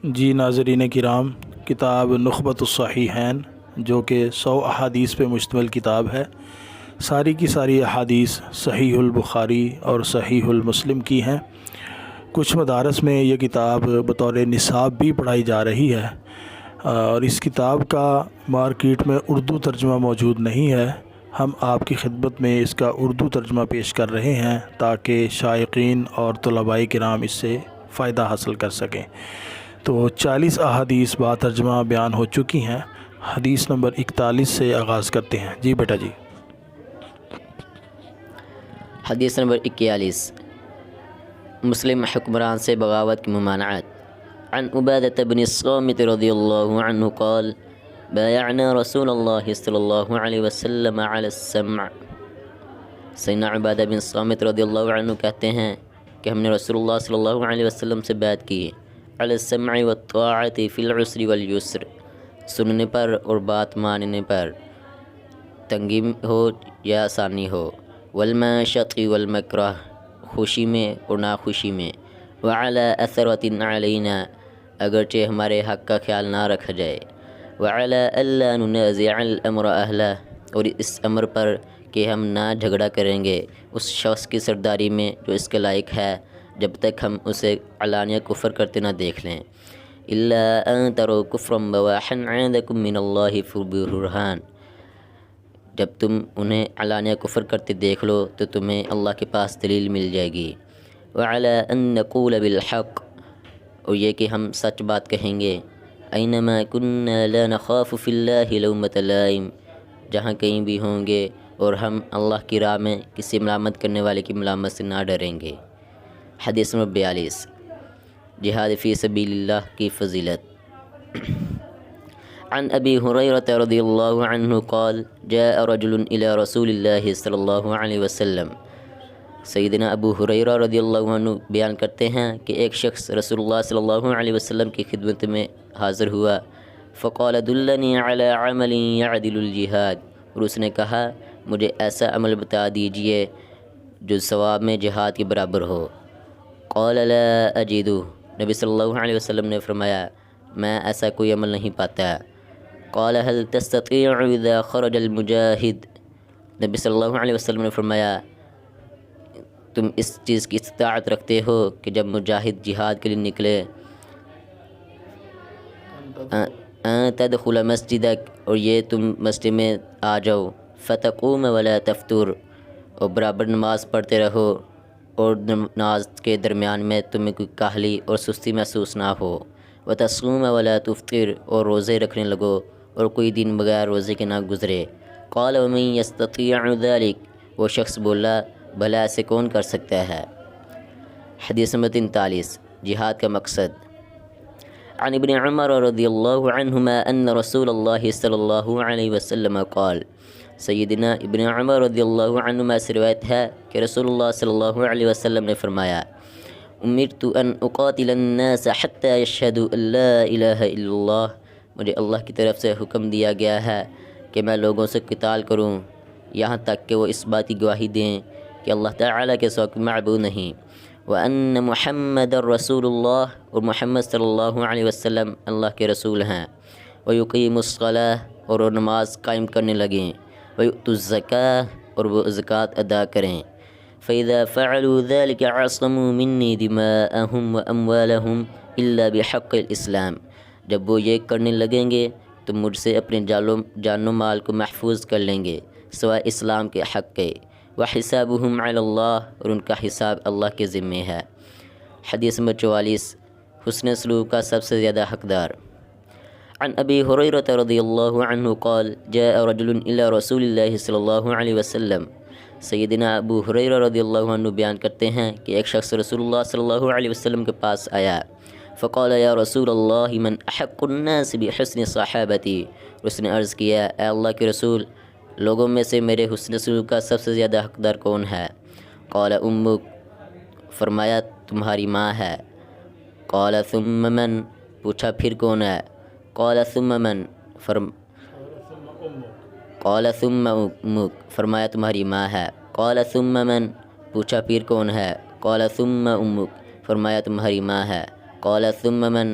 جی ناظرین کرام، کتاب نخبۃ الصحیحین جو کہ 100 احادیث پہ مشتمل کتاب ہے، ساری کی ساری احادیث صحیح البخاری اور صحیح المسلم کی ہیں۔ کچھ مدارس میں یہ کتاب بطور نصاب بھی پڑھائی جا رہی ہے، اور اس کتاب کا مارکیٹ میں اردو ترجمہ موجود نہیں ہے۔ ہم آپ کی خدمت میں اس کا اردو ترجمہ پیش کر رہے ہیں تاکہ شائقین اور طلباء کرام اس سے فائدہ حاصل کر سکیں۔ تو 40 احادیث با ترجمہ بیان ہو چکی ہیں۔ حدیث نمبر 41 سے آغاز کرتے ہیں۔ جی بیٹا جی۔ حدیث نمبر 41، مسلم حکمران سے بغاوت کی ممانعت۔ عن عبادة بن الصامت رضی اللہ عنہ قال بايعنا رسول اللہ صلی اللہ علیہ وسلم على السمع۔ سیدنا عبادہ بن صامت رضی اللہ عنہ کہتے ہیں کہ ہم نے رسول اللہ صلی اللہ علیہ وسلم سے بیعت کی، علی السمع والطاعة فی العسر والیسر، سننے پر اور بات ماننے پر، تنگی ہو یا آسانی ہو، والماشط والمکرہ، خوشی میں اور ناخوشی میں، وعلی اثرۃ علینا، اگرچہ ہمارے حق کا خیال نہ رکھا جائے، وعلی الا ننازع الامر اہلہ، اور اس امر پر کہ ہم نہ جھگڑا کریں گے اس شخص کی سرداری میں جو اس کے لائق ہے جب تک ہم اسے علانیہ کفر کرتے نہ دیکھ لیں، الا ان تروا کفرا بواحا عندکم من اللہ فبرہان، جب تم انہیں علانیہ کفر کرتے دیکھ لو تو تمہیں اللہ کے پاس دلیل مل جائے گی، وعلی ان نقول بالحق، اور یہ کہ ہم سچ بات کہیں گے، اینما کنا لا نخاف فی اللہ لومۃ لائم، جہاں کہیں بھی ہوں گے اور ہم اللہ کی راہ میں کسی ملامت کرنے والے کی ملامت سے نہ ڈریں گے۔ حدیث نمبر 42، جہاد فی سبیل اللہ کی فضیلت۔ عن ابی ہریرۃ رضی اللہ عنہ قال جاء رجل الى رسول اللہ صلی اللہ علیہ وسلم۔ سیدنا ابو ہریرہ رضی اللہ عنہ بیان کرتے ہیں کہ ایک شخص رسول اللہ صلی اللہ علیہ وسلم کی خدمت میں حاضر ہوا، فقال دلنی علی عمل یعدل الجہاد، اور اس نے کہا مجھے ایسا عمل بتا دیجئے جو ثواب میں جہاد کے برابر ہو۔ قال لا اجد، نبی صلی اللہ علیہ وسلم نے فرمایا میں ایسا کوئی عمل نہیں پاتا۔ قال هل تستطيع اذا خرج المجاہد، نبی صلی اللہ علیہ وسلم نے فرمایا تم اس چیز کی استطاعت رکھتے ہو کہ جب مجاہد جہاد کے لیے نکلے، ان تدخل مسجدک، اور یہ تم مسجد میں آ جاؤ، فتقوم ولا تفتر، اور برابر نماز پڑھتے رہو اور نماز کے درمیان میں تمہیں کوئی کاہلی اور سستی محسوس نہ ہو، وتصوم ولا تفطر، اور روزے رکھنے لگو اور کوئی دن بغیر روزے کے نہ گزرے۔ قال ومن یستطیع ذلک، وہ شخص بولا بھلا ایسے کون کر سکتا ہے۔ حدیث نمبر 43، جہاد کا مقصد۔ عن ابن عمر رضی اللہ عنہما ان رسول اللہ صلی اللہ علیہ وسلم قال، سیدنا ابن عمر رضی اللہ عنہما سے روایت ہے کہ رسول اللہ صلی اللہ علیہ وسلم نے فرمایا امرت ان اقاتل الناس حتی یشہدوا ان لا الہ الا اللہ، مجھے اللہ کی طرف سے حکم دیا گیا ہے کہ میں لوگوں سے قتال کروں یہاں تک کہ وہ اس بات کی گواہی دیں کہ اللہ تعالیٰ کے سوا کوئی معبود نہیں، وَأَنَّ مُحَمَّدَ رسول اللہ، اور محمد صلی اللہ علیہ وسلم اللہ کے رسول ہیں، وَيُقِيمُ الصَّلَاةَ، اور وہ نماز قائم کرنے لگیں، وَيُؤْتُوا الزَّكَاةَ، اور وہ زکوٰۃ ادا کریں، فَإِذَا فَعَلُوا ذَلِكَ عَصَمُوا مِنِّي دِمَاءَهُمْ وَأَمْوَالَهُمْ إِلَّا بِحَقِّ الْإِسْلَامِ، جب وہ یہ کرنے لگیں گے تو مجھ سے اپنے جان و مال کو محفوظ کر لیں گے سوائے اسلام کے حق کے، وحسابهم علی اللہ، اور ان کا حساب اللہ کے ذمے ہے۔ حدیث نمبر 44، حسن سلوک کا سب سے زیادہ حقدار۔ عن ابی ہریرۃ رضی اللہ عنہ قال جاء رجل الی رسول اللہ صلی اللہ علیہ وسلم، سیدنا ابو ہریرہ رضی اللہ عنہ بیان کرتے ہیں کہ ایک شخص رسول اللہ صلی اللہ علیہ وسلم کے پاس آیا، فقال یا رسول اللہ من احق الناس بحسن صحابتی، اس نے عرض کیا اے اللہ کے رسول لوگوں میں سے میرے حسن سلوک کا سب سے زیادہ حقدار کون ہے؟ قال امک، فرمایا تمہاری ماں ہے۔ قال ثم من، پوچھا پھر کون ہے؟ قال ثم من، قال ثم امک، فرمایا تمہاری ماں ہے۔ قال ثم من، پوچھا پھر کون ہے؟ قال ثم امک، فرمایا تمہاری ماں ہے۔ قال ثم من،